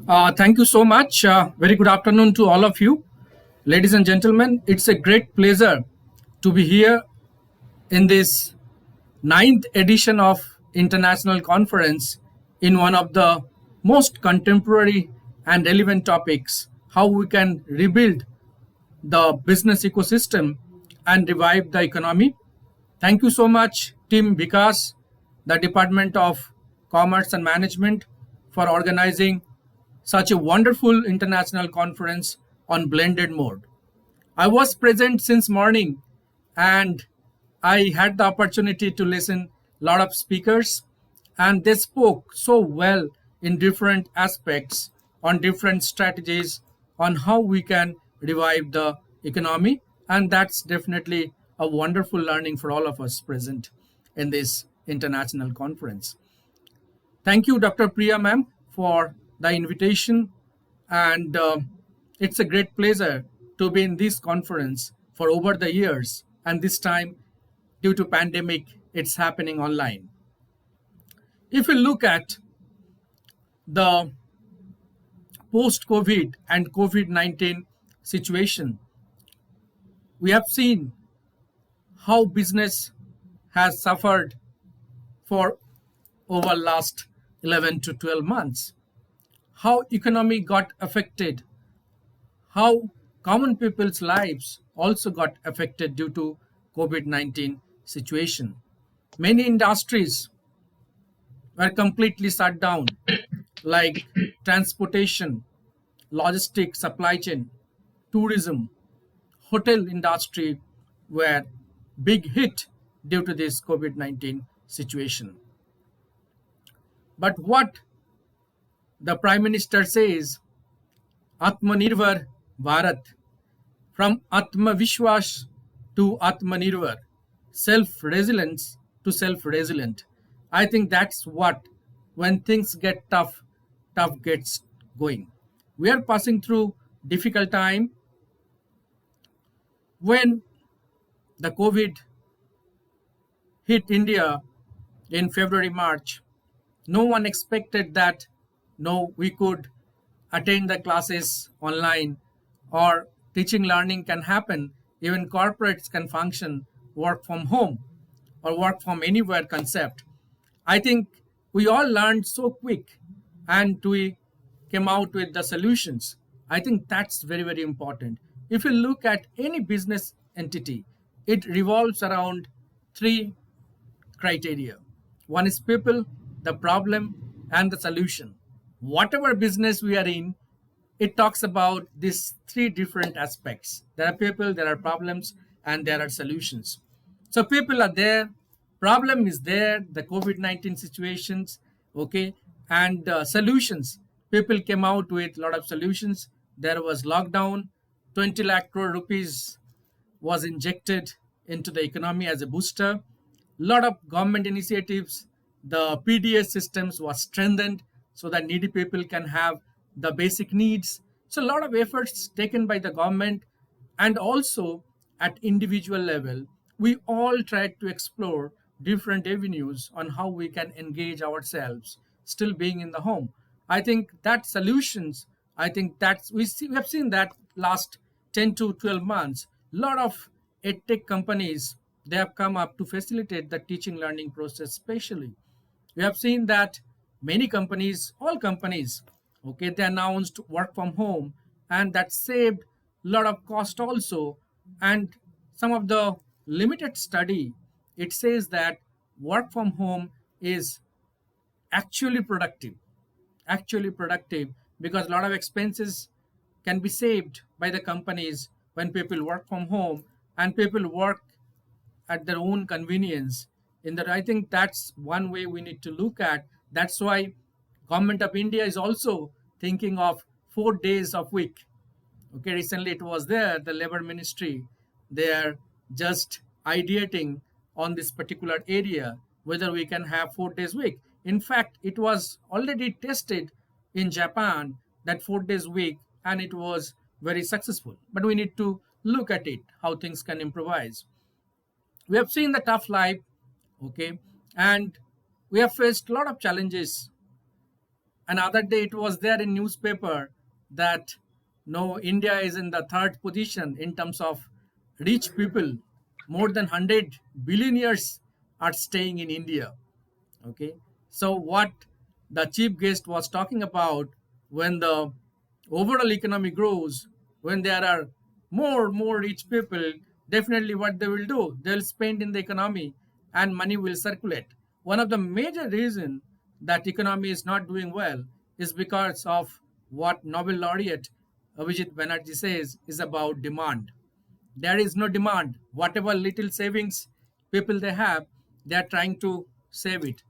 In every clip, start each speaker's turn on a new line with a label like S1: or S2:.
S1: Thank you so much. Very good afternoon to all of you. Ladies and gentlemen, it's a great pleasure to be here in this ninth edition of International Conference in one of the most contemporary and relevant topics, how we can rebuild the business ecosystem and revive the economy. Thank you so much, Team Vikas, the Department of Commerce and Management, for organizing such a wonderful international conference on blended mode. I was present since morning and I had the opportunity to listen a lot of speakers and they spoke so well in different aspects on different strategies on how we can revive the economy, and that's definitely a wonderful learning for all of us present in this international conference. Thank you, Dr. Priya ma'am, for the invitation. And it's a great pleasure to be in this conference for over the years. And this time, due to pandemic, it's happening online. If we look at the post-COVID and COVID-19 situation, we have seen how business has suffered for over last 11 to 12 months, how economy got affected, how common people's lives also got affected due to COVID-19 situation. Many industries were completely shut down, like transportation, logistics, supply chain, tourism, hotel industry were big hit due to this COVID-19 situation. But what the Prime Minister says, Atmanirbhar Bharat, from Atmavishwas to Atmanirbhar, self-resilience to self-resilient. I think that's what, when things get tough, tough gets going. We are passing through difficult time when the COVID hit India in February, March. No one expected that no we could attend the classes online or teaching learning can happen, even corporates can function work from home or work from anywhere concept. I think we all learned so quick and we came out with the solutions. I think that's very, very important. If you look at any business entity, it revolves around three criteria. One is people, the problem, and the solution. Whatever business we are in, it talks about these three different aspects. There are people, there are problems, and there are solutions. So people are there, problem is there, the COVID-19 situations, okay, and solutions. People came out with a lot of solutions. There was lockdown, 20 lakh crore rupees was injected into the economy as a booster. Lot of government initiatives, the PDS systems was strengthened so that needy people can have the basic needs. So a lot of efforts taken by the government, and also at individual level, we all tried to explore different avenues on how we can engage ourselves still being in the home. I think that solutions, I think that's we have seen that last 10 to 12 months, a lot of edtech companies, they have come up to facilitate the teaching learning process. Especially we have seen that many companies, all companies, okay, they announced work from home, and that saved a lot of cost also. And some of the limited study, it says that work from home is actually productive, actually productive, because a lot of expenses can be saved by the companies when people work from home and people work at their own convenience. In that, I think that's one way we need to look at. That's why government of India is also thinking of 4 days of week. Okay, recently it was there, the labor ministry, they are just ideating on this particular area whether we can have 4 days week. In fact, it was already tested in Japan, that 4 days week, and it was very successful. But we need to look at it, how things can improvise. We have seen the tough life, okay, and we have faced a lot of challenges Another day it was there in newspaper that no, India is in the third position in terms of rich people. More than 100 billionaires are staying in India. Okay, so what the chief guest was talking about, when the overall economy grows, when there are more rich people, definitely what they will do, they'll spend in the economy and money will circulate. One of the major reason that economy is not doing well is because of what Nobel laureate Abhijit Banerjee says is about demand. There is no demand. Whatever little savings people they have, they are trying to save it.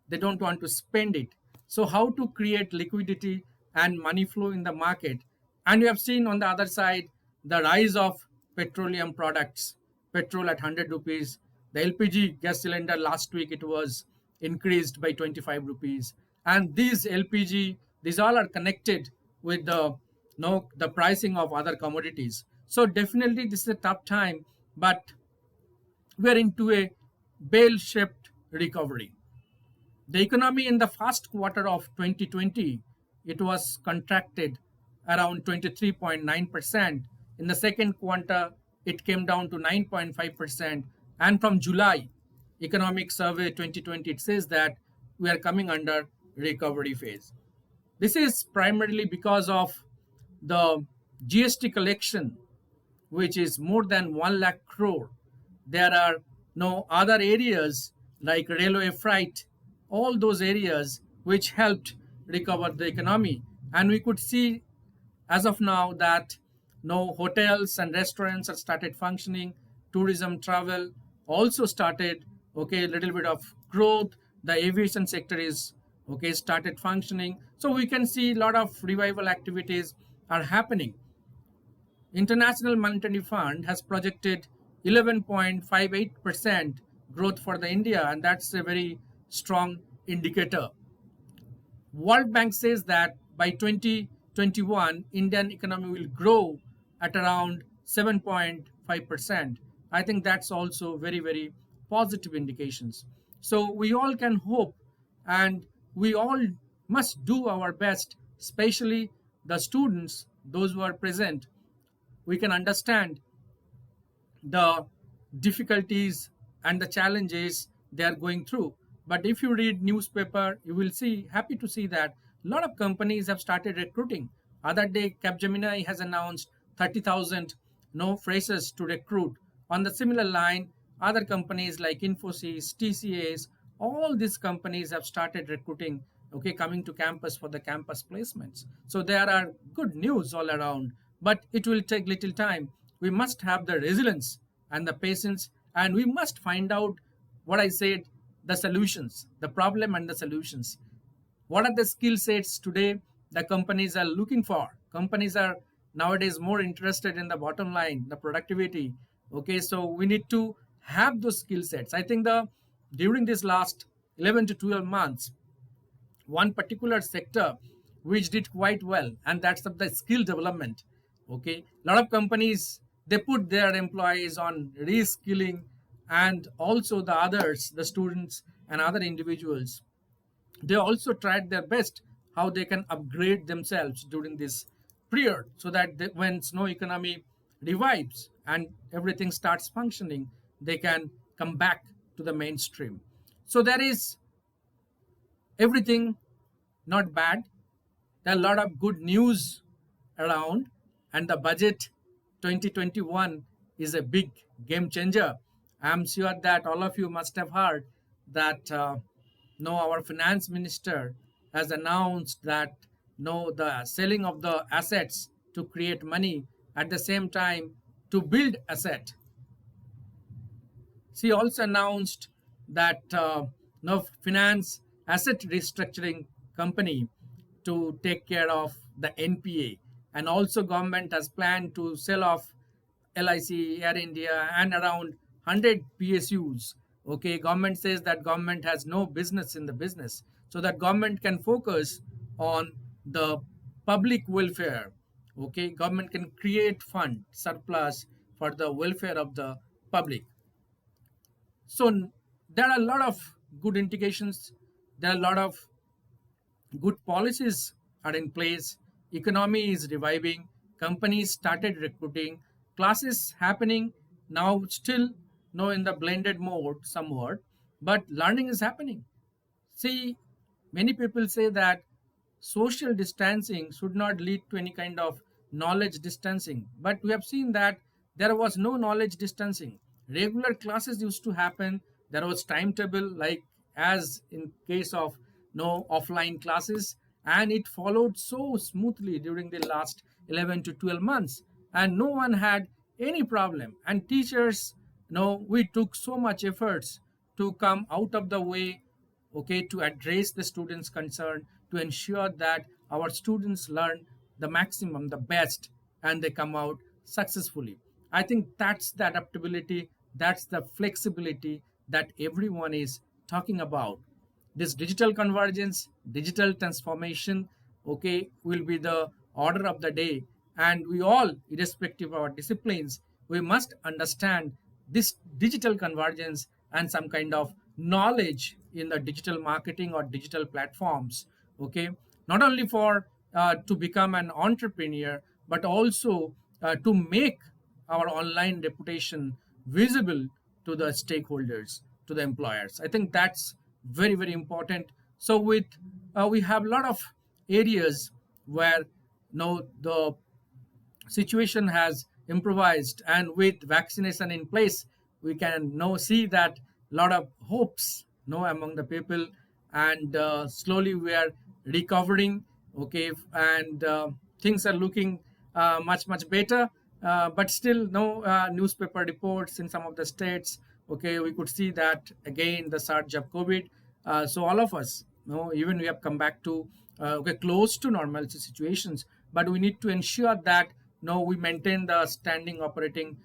S1: They don't want to spend it. So how to create liquidity and money flow in the market? And you have seen on the other side the rise of petroleum products. Petrol at 100 rupees. The LPG gas cylinder last week it was increased by 25 rupees. And these LPG, these all are connected with the no the pricing of other commodities. So definitely this is a tough time, but we are into a bell-shaped recovery. The economy in the first quarter of 2020, it was contracted around 23.9%. In the second quarter, it came down to 9.5%. And from July, Economic Survey 2020, it says that we are coming under recovery phase. This is primarily because of the GST collection, which is more than 1 lakh crore. There are no other areas like railway freight, all those areas which helped recover the economy. And we could see as of now that no hotels and restaurants have started functioning, tourism travel also started, okay, a little bit of growth. The aviation sector is okay, started functioning. So we can see a lot of revival activities are happening. International Monetary Fund has projected 11.58% growth for the India, and that's a very strong indicator. World Bank says that by 2021, Indian economy will grow at around 7.5%. I think that's also very positive indications. So we all can hope, and we all must do our best, especially the students, those who are present. We can understand the difficulties and the challenges they are going through. But if you read newspaper, you will see, happy to see that a lot of companies have started recruiting. Other day, Capgemini has announced 30,000 no freshers to recruit. On the similar line, other companies like Infosys, TCS, all these companies have started recruiting, okay, coming to campus for the campus placements. So there are good news all around, but it will take little time. We must have the resilience and the patience, and we must find out what I said, the solutions, the problem and the solutions. What are the skill sets today the companies are looking for? Companies are nowadays more interested in the bottom line, the productivity. Okay, so we need to have those skill sets. I think the during this last 11 to 12 months, one particular sector which did quite well, and that's the skill development. Okay, a lot of companies, they put their employees on reskilling, and also the others, the students and other individuals, they also tried their best how they can upgrade themselves during this period, so that when snow economy revives and everything starts functioning, they can come back to the mainstream. So there is everything not bad. There are a lot of good news around, and the budget 2021 is a big game changer. I'm sure that all of you must have heard that no, our finance minister has announced that no, the selling of the assets to create money, at the same time to build asset. She also announced that no finance asset restructuring company to take care of the NPA, and also government has planned to sell off LIC, Air India, and around 100 PSUs. Okay, government says that government has no business in the business, so that government can focus on the public welfare. Okay, government can create fund surplus for the welfare of the public. So there are a lot of good indications. There are a lot of good policies are in place, economy is reviving, companies started recruiting, classes happening now still no in the blended mode somewhat, but learning is happening. See, many people say that social distancing should not lead to any kind of knowledge distancing, but we have seen that there was no knowledge distancing. Regular classes used to happen. There was timetable, like as in case of no offline classes, and it followed so smoothly during the last 11 to 12 months, and no one had any problem. And teachers, no, we took so much efforts to come out of the way, okay, to address the students concern, to ensure that our students learn the maximum, the best, and they come out successfully. I think that's the adaptability, that's the flexibility that everyone is talking about. This digital convergence, digital transformation, okay, will be the order of the day. And we all, irrespective of our disciplines, we must understand this digital convergence and some kind of knowledge in the digital marketing or digital platforms, okay, not only for to become an entrepreneur, but also to make our online reputation visible to the stakeholders, to the employers. I think that's very, very important. So with we have a lot of areas where the situation has improvised, and with vaccination in place, we can now see that lot of hopes among the people, and slowly we are recovering, okay, and things are looking much better, but still no newspaper reports in some of the states, okay, we could see that again the surge of COVID. So all of us, even we have come back to okay, close to normalcy situations, but we need to ensure that we maintain the standing operating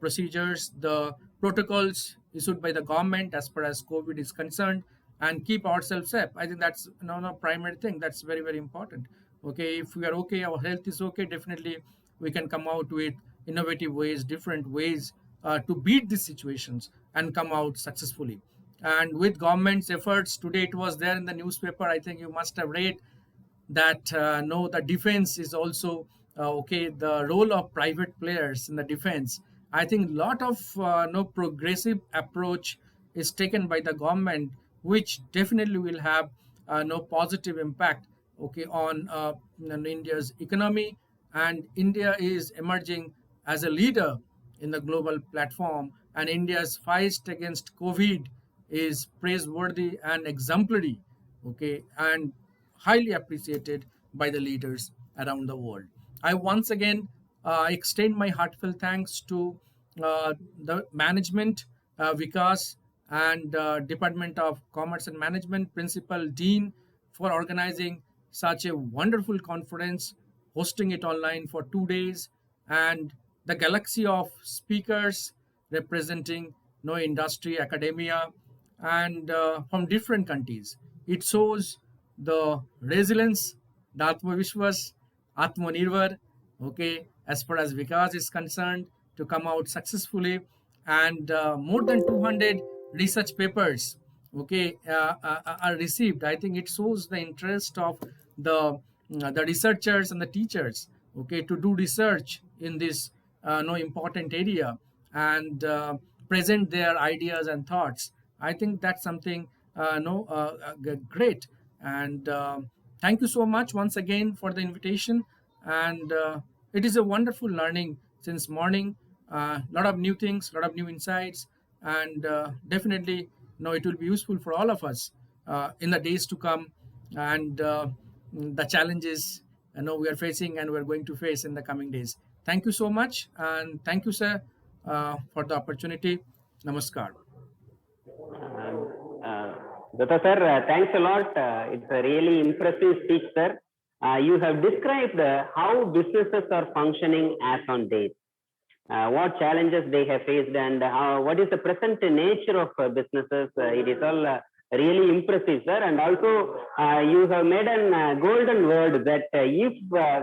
S1: procedures, the protocols issued by the government as far as COVID is concerned, and keep ourselves safe. I think that's no primary thing. That's very, very important. Okay, if we are okay, our health is okay, definitely we can come out with innovative ways, different ways to beat these situations and come out successfully. And with government's efforts, today it was there in the newspaper, I think you must have read that no, the defense is also okay, the role of private players in the defense. I think a lot of no progressive approach is taken by the government, which definitely will have no positive impact, okay, on India's economy. And India is emerging as a leader in the global platform, and India's fight against COVID is praiseworthy and exemplary, okay, and highly appreciated by the leaders around the world. I once again extend my heartfelt thanks to the management, Vikas, and Department of Commerce and Management, Principal Dean, for organizing such a wonderful conference, hosting it online for 2 days, and the galaxy of speakers representing no industry, academia, and from different countries. It shows the resilience, the Atmavishwas, Atmanirbhar, okay, as far as Vikas is concerned, to come out successfully, and more than 200 research papers, okay, are received. I think it shows the interest of the researchers and the teachers, okay, to do research in this no important area, and present their ideas and thoughts. I think that's something no great. And thank you so much once again for the invitation. And it is a wonderful learning since morning. A lot of new things, a lot of new insights, and definitely it will be useful for all of us in the days to come, and the challenges we are facing and we're going to face in the coming days. Thank you so much, and thank you, sir, for the opportunity. Namaskar.
S2: Dutta sir, thanks a lot. It's a really impressive speech, sir. You have described how businesses are functioning as on date, what challenges they have faced, and what is the present nature of businesses. It is all really impressive, sir. And also, you have made a golden word that if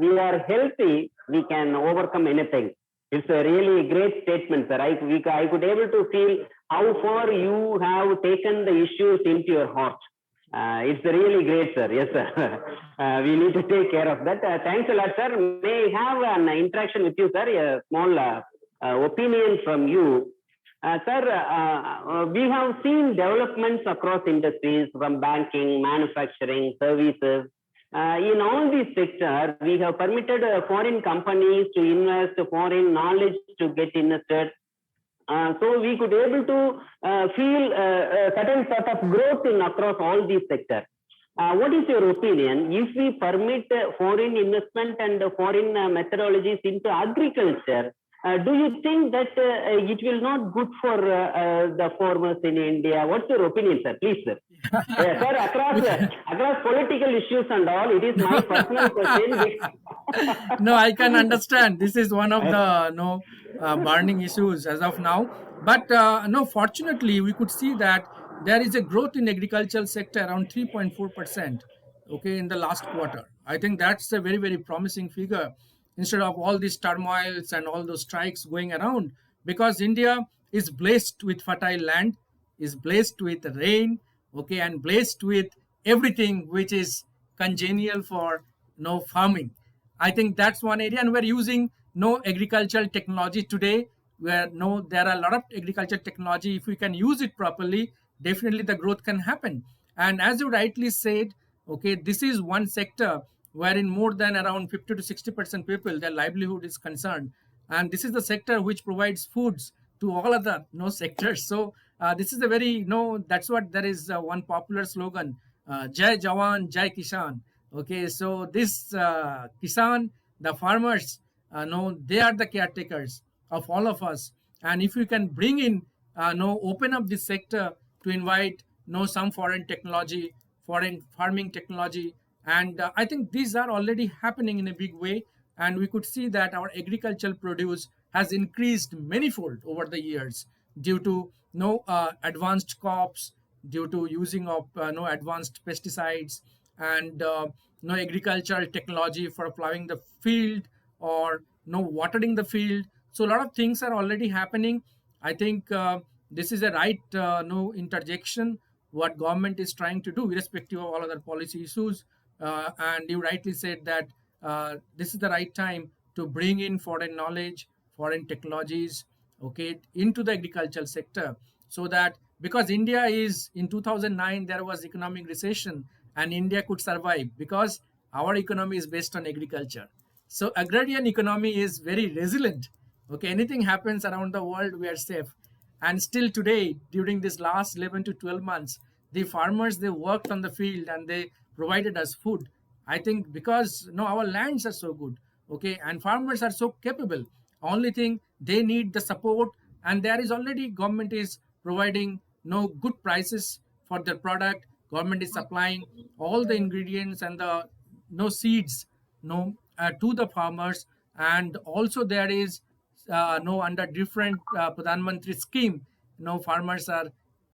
S2: we are healthy, we can overcome anything. It's a really great statement, sir. I could able to feel how far you have taken the issues into your heart. It's really great, sir. Yes, sir. We need to take care of that. Thanks a lot, sir. May I have an interaction with you, sir? A small opinion from you. Sir, we have seen developments across industries from banking, manufacturing, services. In all these sectors, we have permitted foreign companies to invest, foreign knowledge to get invested. So we could able to feel a certain sort of growth in across all these sectors. What is your opinion if we permit foreign investment and foreign methodologies into agriculture? Do you think that it will not good for the farmers in India? What's your opinion, sir? Please, sir. Sir, across political issues and all, it is my personal question.
S1: No, I can understand. This is one of the burning issues as of now. But no, fortunately, we could see that there is a growth in agricultural sector around 3.4%. Okay, in the last quarter, I think that's a very promising figure. Instead of all these turmoils and all those strikes going around, because India is blessed with fertile land, is blessed with rain, okay, and blessed with everything which is congenial for farming. I think that's one area, and we're using no agricultural technology today. Where no, there are a lot of agricultural technology. If we can use it properly, definitely the growth can happen. And as you rightly said, okay, this is one sector wherein more than around 50 to 60% people their livelihood is concerned, and this is the sector which provides foods to all other sectors. So this is a very that's what there is one popular slogan, Jai Jawan, Jai Kishan. Okay, so this Kisan, the farmers, no, they are the caretakers of all of us. And if we can bring in, no, open up this sector to invite, some foreign technology, foreign farming technology, and I think these are already happening in a big way. And we could see that our agricultural produce has increased manifold over the years due to advanced crops, due to using of no advanced pesticides, and no agricultural technology for plowing the field or no watering the field. So a lot of things are already happening. I think this is a right no interjection what government is trying to do irrespective of all other policy issues. And you rightly said that this is the right time to bring in foreign knowledge, foreign technologies, okay, into the agricultural sector, so that because India is in 2009 there was economic recession and India could survive because our economy is based on agriculture. So agrarian economy is very resilient. Okay, anything happens around the world, we are safe. And still today, during this last 11 to 12 months, the farmers, they worked on the field and they provided us food. I think because our lands are so good, okay, and farmers are so capable. Only thing they need the support, and there is already government is providing no good prices for their product. Government is supplying all the ingredients and the no seeds to the farmers. And also there is no under different Pradhan Mantri scheme, farmers are